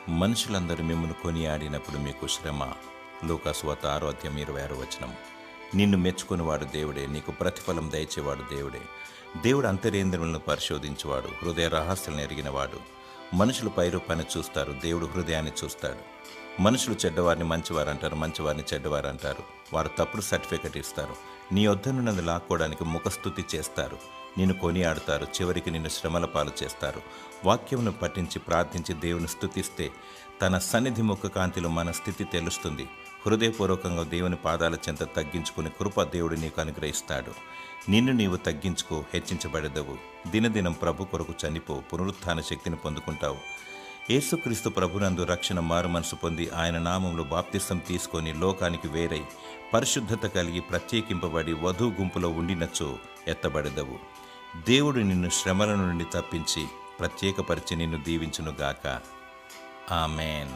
మనుషులందరూ మిమ్మల్ని కొనియాడినప్పుడు మీకు శ్రమ. లూకాసు వార్త 6:26. నిన్ను మెచ్చుకునివాడు దేవుడే, నీకు ప్రతిఫలం దయచేవాడు దేవుడే. దేవుడు అంతరేంద్రియములను పరిశోధించువాడు, హృదయ రహస్యాలను ఎరిగినవాడు. మనుషులు పైరూపాన్ని చూస్తారు, దేవుడు హృదయాన్ని చూస్తాడు. మనుషులు చెడ్డవారిని మంచివారంటారు, మంచివారిని చెడ్డవారంటారు. వారు తప్పుడు సర్టిఫికెట్ ఇస్తారు, నీ వద్దనున్నది లాక్కోవడానికి ముఖస్తుతి చేస్తారు, నిన్ను కొనియాడుతారు, చివరికి నిన్ను శ్రమల పాలు చేస్తారు. వాక్యమును పఠించి ప్రార్థించి దేవుని స్తుతిస్తే తన సన్నిధి ముఖ కాంతిలో మన స్థితి తెలుస్తుంది. హృదయపూర్వకంగా దేవుని పాదాల చెంత తగ్గించుకుని కృప దేవుడు నీకు అనుగ్రహిస్తాడు. నిన్ను నీవు తగ్గించుకో, హెచ్చించబడదవు. దినదినం ప్రభు కొరకు చనిపో, పునరుత్థాన శక్తిని పొందుకుంటావు. యేసుక్రీస్తు ప్రభునందు రక్షణ మారు మనసు పొంది ఆయన నామంలో బాప్తిసం తీసుకొని లోకానికి వేరై పరిశుద్ధత కలిగి ప్రత్యేకింపబడి వధువు గుంపులో ఉండినచో ఎత్తబడదవు. దేవుడు నిన్ను శ్రమల నుండి తప్పించి ప్రత్యేకపరిచి నిన్ను దీవించునుగాక. ఆమెన్.